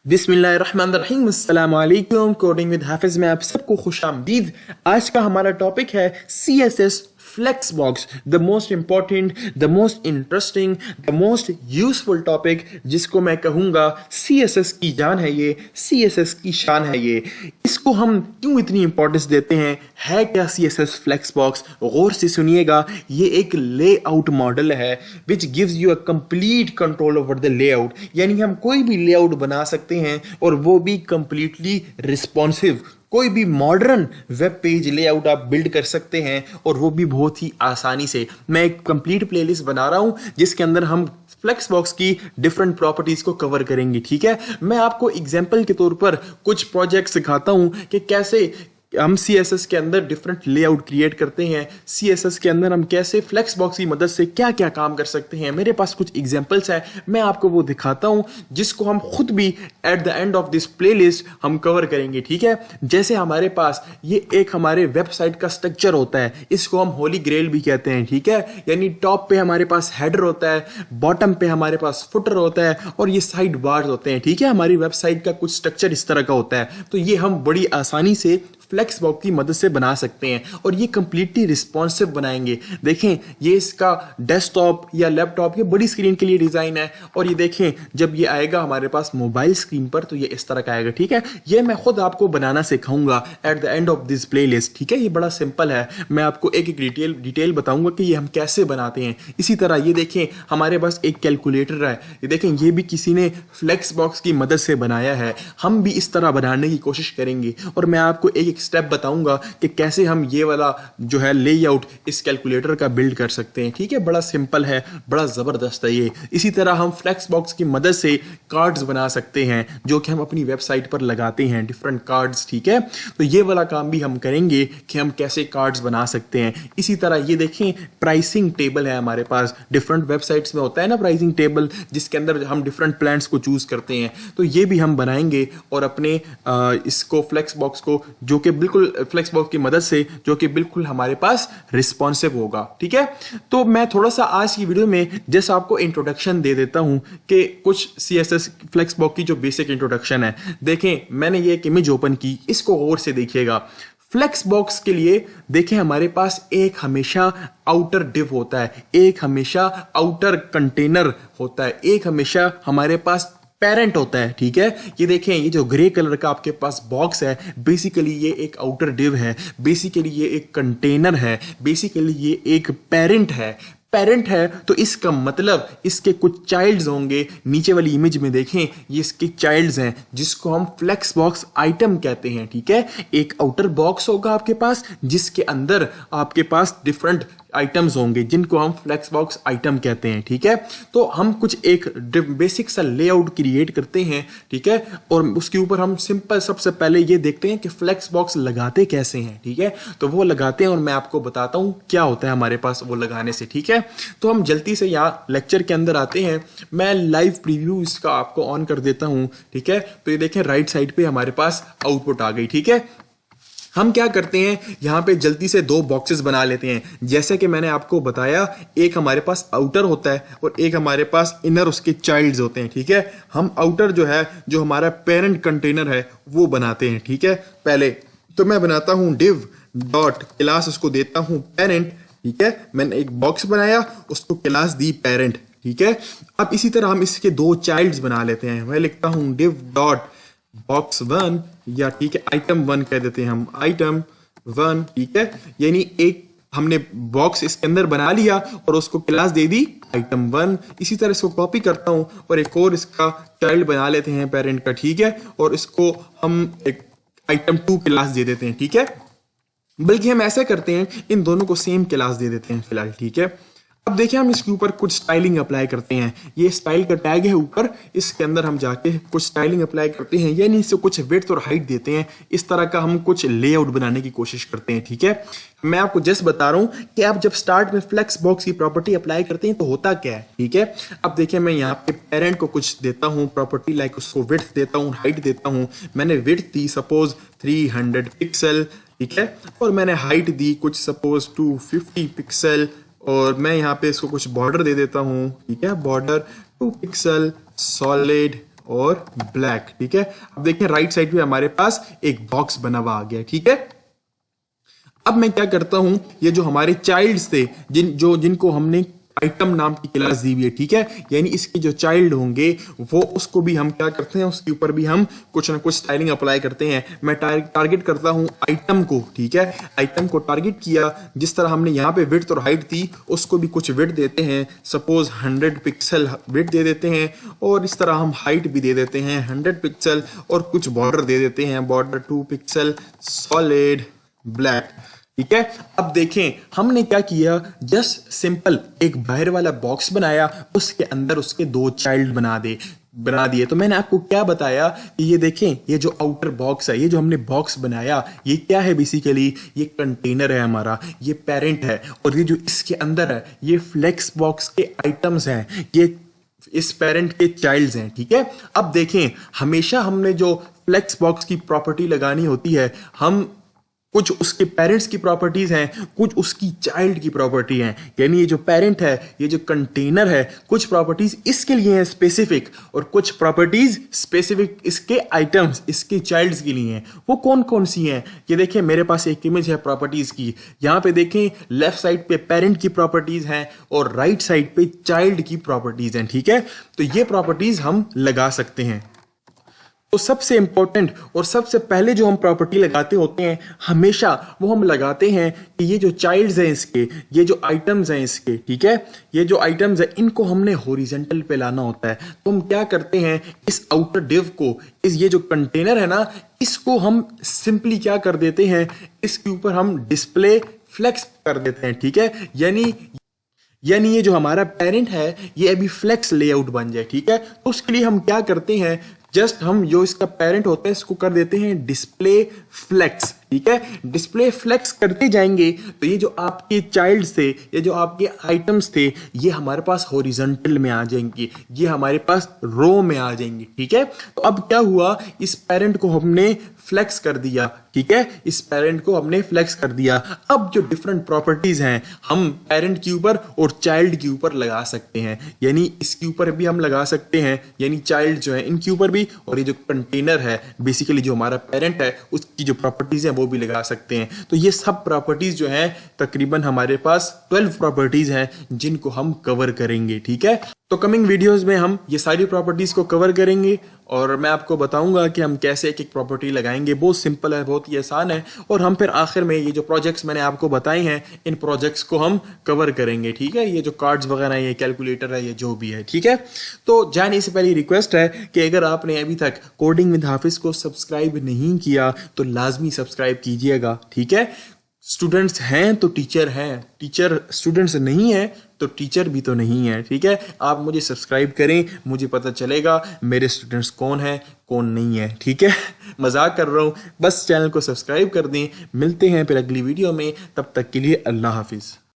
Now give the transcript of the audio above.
बिस्मिल्लाहिर्रहमानिर्रहीम, अस्सलाम वालेकुम। कोडिंग विद हाफिज में आप सबको खुश आमदीद। आज का हमारा टॉपिक है CSS flexbox, the most important, the most interesting, the most useful topic, जिसको मैं कहूँगा CSS की जान है ये, CSS की शान है ये। इसको हम क्यों इतनी इंपॉर्टेंस देते हैं? है क्या CSS फ्लेक्सबॉक्स? गौर से सुनिएगा। ये एक लेआउट मॉडल है which gives you a complete control over the layout, यानी हम कोई भी लेआउट बना सकते हैं और वो भी कंप्लीटली रिस्पॉन्सिव। कोई भी मॉडर्न वेब पेज लेआउट आप बिल्ड कर सकते हैं और वो भी बहुत ही आसानी से। मैं एक कंप्लीट प्लेलिस्ट बना रहा हूं जिसके अंदर हम फ्लेक्सबॉक्स की डिफरेंट प्रॉपर्टीज को कवर करेंगे। ठीक है, मैं आपको एग्जांपल के तौर पर कुछ प्रोजेक्ट सिखाता हूं कि कैसे हम CSS के अंदर डिफरेंट लेआउट क्रिएट करते हैं, CSS के अंदर हम कैसे फ्लेक्सबॉक्स की मदद से क्या क्या काम कर सकते हैं। मेरे पास कुछ एग्जांपल्स हैं, मैं आपको वो दिखाता हूं जिसको हम खुद भी at the end of this playlist हम कवर करेंगे। ठीक है, जैसे हमारे पास ये एक हमारे वेबसाइट का स्ट्रक्चर होता है, इसको हम होली ग्रेल भी कहते हैं। ठीक है, यानी टॉप पे हमारे पास हेडर होता है, बॉटम पे हमारे पास फुटर होता है और ये साइड बार्स होते हैं। ठीक है, हमारी वेबसाइट का कुछ स्ट्रक्चर इस तरह का होता है, तो ये हम बड़ी आसानी से फ्लेक्सबॉक्स की मदद से बना सकते हैं और ये कंप्लीटली रिस्पॉन्सिव बनाएंगे। देखें, ये इसका डेस्कटॉप या लैपटॉप या बड़ी स्क्रीन के लिए डिजाइन है और ये देखें जब ये आएगा हमारे पास मोबाइल स्क्रीन पर तो ये इस तरह का आएगा। ठीक है, ये मैं खुद आपको बनाना सिखाऊंगा at the end of this playlist. ठीक है, ये बड़ा सिंपल है, मैं आपको एक एक डिटेल बताऊंगा कि ये हम कैसे बनाते हैं। इसी तरह ये देखें हमारे पास एक कैलकुलेटर है, ये देखें ये भी किसी ने फ्लेक्सबॉक्स की मदद से बनाया है। हम भी इस तरह बनाने की कोशिश करेंगे और मैं आपको एक स्टेप बताऊंगा कि कैसे हम ये वाला जो है लेआउट इस कैलकुलेटर का बिल्ड कर सकते हैं। ठीक है, बड़ा सिंपल है, बड़ा जबरदस्त है ये। इसी तरह हम फ्लेक्सबॉक्स की मदद से कार्ड्स बना सकते हैं जो कि हम अपनी वेबसाइट पर लगाते हैं, डिफरेंट कार्ड्स। ठीक है, तो ये वाला काम भी हम करेंगे कि हम कैसे कार्ड्स बना सकते हैं। इसी तरह ये देखें प्राइसिंग टेबल है हमारे पास, डिफरेंट वेबसाइट्स में होता है ना प्राइसिंग टेबल, जिसके अंदर हम डिफरेंट प्लान्स को चूज करते हैं, तो ये भी हम बनाएंगे और अपने इसको फ्लेक्सबॉक्स को जो कि बिल्कुल फ्लेक्सबॉक्स की मदद से जो कि बिल्कुल हमारे पास रिस्पॉन्सिव होगा। ठीक है, तो मैं थोड़ा सा आज की वीडियो में जस्ट आपको इंट्रोडक्शन दे देता हूं कि कुछ CSS फ्लेक्सबॉक्स की जो बेसिक इंट्रोडक्शन है। देखें, मैंने ये एक इमेज ओपन की, इसको गौर से देखिएगा। फ्लेक्सबॉक्स के लिए देखें हमारे पास एक हमेशा आउटर डिव होता है, एक हमेशा आउटर कंटेनर होता है, एक हमेशा हमारे पास पेरेंट होता है। ठीक है, ये देखें ये जो ग्रे कलर का आपके पास बॉक्स है, बेसिकली ये एक आउटर डिव है, बेसिकली ये एक कंटेनर है, बेसिकली ये एक पेरेंट है। पेरेंट है तो इसका मतलब इसके कुछ चाइल्ड्स होंगे। नीचे वाली इमेज में देखें ये इसके चाइल्ड्स हैं जिसको हम फ्लेक्सबॉक्स आइटम कहते हैं। ठीक है, एक आउटर बॉक्स होगा आपके पास जिसके अंदर आपके पास डिफरेंट आइटम्स होंगे जिनको हम फ्लेक्सबॉक्स आइटम कहते हैं। ठीक है, तो हम कुछ एक बेसिक सा लेआउट क्रिएट करते हैं। ठीक है, और उसके ऊपर हम सिंपल सबसे पहले ये देखते हैं कि फ्लेक्सबॉक्स लगाते कैसे हैं। ठीक है, तो वो लगाते हैं और मैं आपको बताता हूं क्या होता है हमारे पास वो लगाने से। ठीक है, तो हम जल्दी से यहाँ लेक्चर के अंदर आते हैं। मैं लाइव प्रीव्यू इसका आपको ऑन कर देता हूं। ठीक है, तो ये देखें राइट साइड पे हमारे पास आउटपुट आ गई। ठीक है, हम क्या करते हैं यहां पे जल्दी से दो बॉक्सेस बना लेते हैं। जैसे कि मैंने आपको बताया, एक हमारे पास आउटर होता है और एक हमारे पास इनर उसके चाइल्ड्स होते हैं। ठीक है, हम आउटर जो है जो हमारा पेरेंट कंटेनर है वो बनाते हैं। ठीक है, पहले तो मैं बनाता हूं डिव डॉट क्लास, उसको देता हूं पेरेंट। ठीक है, मैंने एक बॉक्स बनाया, उसको क्लास दी पेरेंट। ठीक है, अब इसी तरह हम इसके दो चाइल्ड्स बना लेते हैं। मैं लिखता हूं डिव डॉट बॉक्स वन, या ठीक है आइटम वन कह देते हैं हम, आइटम वन। ठीक है, यानी एक हमने बॉक्स इसके अंदर बना लिया और उसको क्लास दे दी आइटम वन। इसी तरह इसको कॉपी करता हूं और एक और इसका चाइल्ड बना लेते हैं पेरेंट का। ठीक है, और इसको हम एक आइटम टू क्लास दे देते हैं। ठीक है, बल्कि हम ऐसा करते हैं इन दोनों को सेम क्लास दे देते हैं फिलहाल। ठीक है, अब देखिए हम इसके ऊपर कुछ स्टाइलिंग अप्लाई करते हैं। ये स्टाइल का टैग है ऊपर, इसके अंदर हम जाके कुछ स्टाइलिंग अप्लाई करते हैं, यानी इससे कुछ विड्थ और हाइट देते हैं। इस तरह का हम कुछ लेआउट बनाने की कोशिश करते हैं। ठीक है, मैं आपको जस्ट बता रहा हूं कि आप जब स्टार्ट में फ्लेक्सबॉक्स की प्रॉपर्टी अप्लाई करते हैं तो होता क्या है। ठीक है, अब देखिए मैं यहाँ पे पेरेंट को कुछ देता हूँ प्रॉपर्टी, लाइक उसको विड्थ देता हूँ, हाइट देता हूँ। मैंने विड्थ दी सपोज 300 पिक्सल। ठीक है, और मैंने हाइट दी कुछ सपोज 250 पिक्सल और मैं यहाँ पे इसको कुछ बॉर्डर दे देता हूँ। ठीक है, बॉर्डर 2 पिक्सल सॉलिड और ब्लैक। ठीक है, अब देखिए राइट साइड पे हमारे पास एक बॉक्स बना हुआ आ गया। ठीक है, अब मैं क्या करता हूं, ये जो हमारे चाइल्ड्स थे जिनको हमने आइटम नाम की क्लास दी हुई है, ठीक है, यानी इसके जो चाइल्ड होंगे वो उसको भी हम क्या करते हैं, उसके ऊपर भी हम कुछ ना कुछ स्टाइलिंग अप्लाई करते हैं। मैं टारगेट करता हूं आइटम को। ठीक है, आइटम को टारगेट किया, जिस तरह हमने यहाँ पे विड्थ और हाइट थी उसको भी कुछ विड्थ देते हैं, सपोज 100 पिक्सल विड्थ दे देते हैं, और इस तरह हम हाइट भी दे देते हैं 100 पिक्सल, और कुछ बॉर्डर दे देते हैं, बॉर्डर 2 पिक्सल सॉलिड ब्लैक। ठीक है, अब देखें हमने क्या किया, जस्ट सिंपल एक बाहर वाला बॉक्स बनाया, उसके अंदर उसके दो चाइल्ड बना दिए। तो मैंने आपको क्या बताया कि ये देखें, ये जो आउटर बॉक्स है, ये जो हमने बॉक्स बनाया, ये क्या है, बेसिकली ये कंटेनर है हमारा, ये पेरेंट है, और ये जो इसके अंदर है ये फ्लेक्स बॉक्स के आइटम्स हैं, ये इस पेरेंट के चाइल्ड्स हैं। ठीक है, अब देखें हमेशा हमने जो फ्लेक्स बॉक्स की प्रॉपर्टी लगानी होती है, हम कुछ उसके पेरेंट्स की प्रॉपर्टीज हैं, कुछ उसकी चाइल्ड की प्रॉपर्टी हैं, यानी ये जो पेरेंट है, ये जो कंटेनर है, कुछ प्रॉपर्टीज इसके लिए हैं स्पेसिफिक, और कुछ प्रॉपर्टीज स्पेसिफिक इसके आइटम्स, इसके चाइल्ड्स के लिए हैं। वो कौन कौन सी हैं, ये देखिए मेरे पास एक इमेज है प्रॉपर्टीज की, यहां पे देखें लेफ्ट साइड पे पेरेंट की प्रॉपर्टीज हैं और राइट साइड पे चाइल्ड की प्रॉपर्टीज हैं। ठीक है, तो ये प्रॉपर्टीज हम लगा सकते हैं। तो सबसे इंपॉर्टेंट और सबसे पहले जो हम प्रॉपर्टी लगाते होते हैं, हमेशा वो हम लगाते हैं कि ये जो चाइल्ड्स हैं इसके, ये जो आइटम्स हैं इसके, ठीक है, ये जो आइटम्स हैं इनको हमने हॉरिजॉन्टल पे लाना होता है। तो हम क्या करते हैं, इस आउटर डिव को, ये जो कंटेनर है ना, इसको हम सिंपली क्या कर देते हैं, इसके ऊपर हम डिस्प्ले फ्लेक्स कर देते हैं। ठीक है, यानी ये जो हमारा पेरेंट है ये अभी फ्लेक्स लेआउट बन जाए। ठीक है, तो उसके लिए हम क्या करते हैं, जस्ट हम जो इसका पेरेंट होता है इसको कर देते हैं डिस्प्ले फ्लेक्स। ठीक है, डिस्प्ले फ्लेक्स करते जाएंगे तो ये जो आपके चाइल्ड थे, ये जो आपके आइटम्स थे, ये हमारे पास हॉरिजॉन्टल में आ जाएंगे, ये हमारे पास रो में आ जाएंगे। ठीक है, तो अब क्या हुआ, इस पेरेंट को हमने फ्लेक्स कर दिया। ठीक है, इस पेरेंट को हमने फ्लेक्स कर दिया। अब जो डिफरेंट प्रॉपर्टीज हैं हम पेरेंट के ऊपर और चाइल्ड के ऊपर लगा सकते हैं, यानी इसके ऊपर भी हम लगा सकते हैं, यानी चाइल्ड जो है इनके ऊपर भी, और ये जो कंटेनर है बेसिकली जो हमारा पेरेंट है उसकी जो प्रॉपर्टीज है वो भी लगा सकते हैं। तो ये सब प्रॉपर्टीज जो है तकरीबन हमारे पास 12 प्रॉपर्टीज हैं जिनको हम कवर करेंगे। ठीक है, तो कमिंग वीडियोस में हम ये सारी प्रॉपर्टीज को कवर करेंगे और मैं आपको बताऊंगा कि हम कैसे एक एक प्रॉपर्टी लगाएंगे। बहुत सिंपल है, बहुत ही आसान है, और हम फिर आखिर में ये जो प्रोजेक्ट्स मैंने आपको बताए हैं इन प्रोजेक्ट्स को हम कवर करेंगे। ठीक है, ये जो कार्ड्स वगैरह है, ये कैलकुलेटर है, ये जो भी है। ठीक है, तो जाने से पहले रिक्वेस्ट है कि अगर आपने अभी तक कोडिंग विद हाफिज को सब्सक्राइब नहीं किया तो लाजमी सब्सक्राइब कीजिएगा। ठीक है, स्टूडेंट्स हैं तो टीचर हैं, टीचर स्टूडेंट्स नहीं है तो टीचर भी तो नहीं है। ठीक है, आप मुझे सब्सक्राइब करें, मुझे पता चलेगा मेरे स्टूडेंट्स कौन है कौन नहीं है। ठीक है, मजाक कर रहा हूँ, बस चैनल को सब्सक्राइब कर दें। मिलते हैं फिर अगली वीडियो में, तब तक के लिए अल्लाह हाफिज।